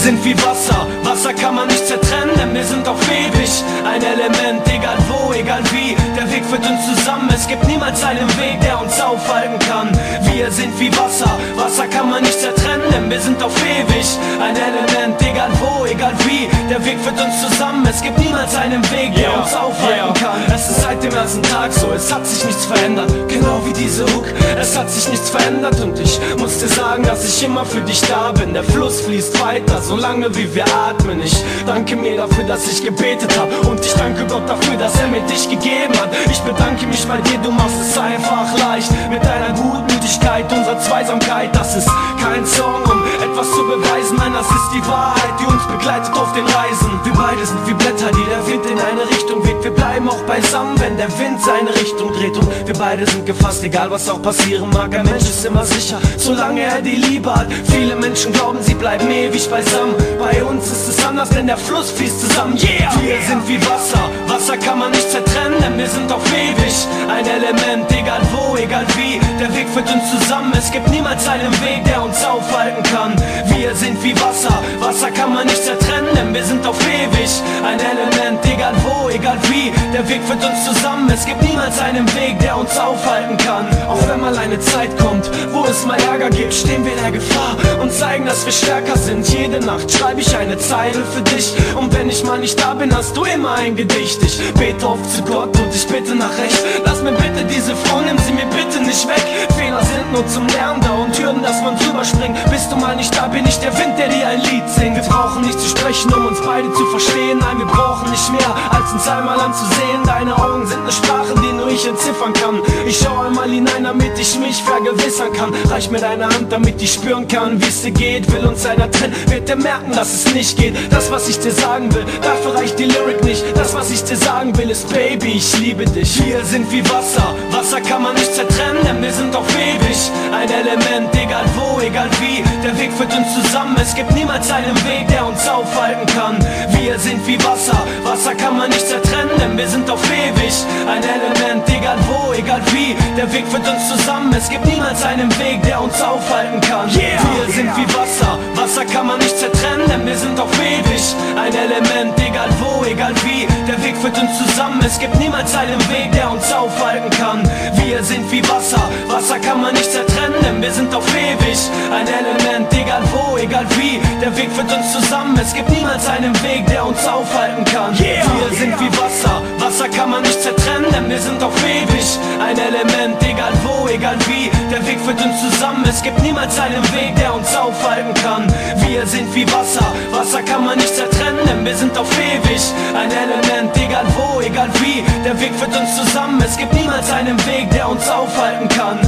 sind wie Wasser, Wasser kann man nicht zertrennen, denn wir sind auf ewig ein Element, egal wo, egal wie, der Weg führt uns zusammen, es gibt niemals einen Weg, der uns aufhalten kann. Wir sind wie Wasser, Wasser kann man nicht zertrennen, denn wir sind auf ewig ein Element, egal wo, egal wie, der Weg führt uns zusammen, es gibt niemals einen Weg, der uns aufhalten kann. Es ist seit dem ersten Tag so, es hat sich nichts verändert, genau wie diese Hook, es hat sich nichts verändert und ich muss dir sagen, dass ich immer für dich da bin. Der Fluss fließt weiter, solange wie wir atmen. Ich danke mir dafür, dass ich gebetet habe und ich danke Gott dafür, dass er mir dich gegeben hat. Ich bedanke mich bei dir, du machst es einfach leicht mit deiner Gutmütigkeit, unserer Zweisamkeit. Das ist kein Song, um etwas zu beweisen, nein, das ist die Wahrheit, die uns begleitet auf den Reisen. Wir beide sind wie Blätter, die der Wind in eine Richtung weht. Wir bleiben auch beisammen, wenn der Wind seine Richtung dreht. Und wir beide sind gefasst, egal was auch passieren mag. Ein Mensch ist immer sicher, solange er die Liebe hat. Viele Menschen glauben, sie bleiben ewig beisammen. Bei uns ist es anders, denn der Fluss fließt zusammen. Yeah! Wir sind wie Wasser, Wasser kann man nicht zertrennen, denn wir sind auf ewig ein Element, egal wo, egal wie, der Weg führt uns zusammen, es gibt niemals einen Weg, der uns aufhalten kann. Wir sind wie Wasser, Wasser kann man nicht zertrennen, denn wir sind auf ewig ein Element, egal wo, egal wie, der Weg führt uns zusammen, es gibt niemals einen Weg, der uns aufhalten kann. Auch wenn mal eine Zeit kommt, wo es mal Ärger gibt, stehen wir der Gefahr und zeigen, dass wir stärker sind. Jede Nacht schreibe ich eine Zeile für dich und wenn ich mal nicht da bin, hast du immer ein Gedicht. Ich bete oft zu Gott und ich bitte nach Recht. Lass mir bitte diese Frau, nimm sie mir bitte nicht weg. Fehler sind nur zum Lernen da und Hürden, dass man drüber springt. Bist du mal nicht da, bin ich der Wind, der dir ein Lied singt. Wir brauchen nicht zu sprechen, um uns beide zu verstehen. Nein, wir brauchen nicht mehr, als uns einmal anzusehen. Deine Augen sind eine Sprache, die nur ich entziffern kann. Ich schau einmal hinein, damit ich mich vergewissern kann. Reich mir deine Hand, damit ich spüren kann, wie es dir geht. Will uns einer trennen, wird er merken, dass es nicht geht. Das, was ich dir sagen will, dafür reicht die Lyric nicht. Das, was ich dir sagen will, ist Baby, ich liebe dich. Wir sind wie Wasser, Wasser kann man nicht zertrennen, denn wir sind auf ewig ein Element, egal wo, egal wie, der Weg führt uns zusammen, es gibt niemals einen Weg, der uns aufhalten kann. Wir sind wie Wasser, Wasser kann man nicht zertrennen, denn wir sind auf ewig ein Element, egal wo, egal wie, der Weg führt uns zusammen, es gibt niemals einen Weg, der uns aufhalten kann. Wir sind wie Wasser, Wasser kann man nicht zertrennen, denn wir sind auf ewig ein Element, egal wo, egal wie, der Weg führt uns zusammen, es gibt niemals einen Weg, der uns aufhalten kann. Wir sind wie Wasser, Wasser kann man nicht zertrennen, denn wir sind auf ewig ein Element, egal wo, egal wie, der Weg führt uns zusammen, es gibt niemals einen Weg, der uns aufhalten kann. Wir sind wie Wasser, Wasser kann man nicht zertrennen, denn wir sind auf ewig ein Element, egal wo, egal wie, der Weg führt uns zusammen, es gibt niemals einen Weg, der uns aufhalten kann. Wir sind wie Wasser, Wasser kann man nicht zertrennen, denn wir sind auf ewig ein Element, egal wo, egal wie, der Weg führt uns zusammen, es gibt niemals einen Weg, der uns aufhalten kann.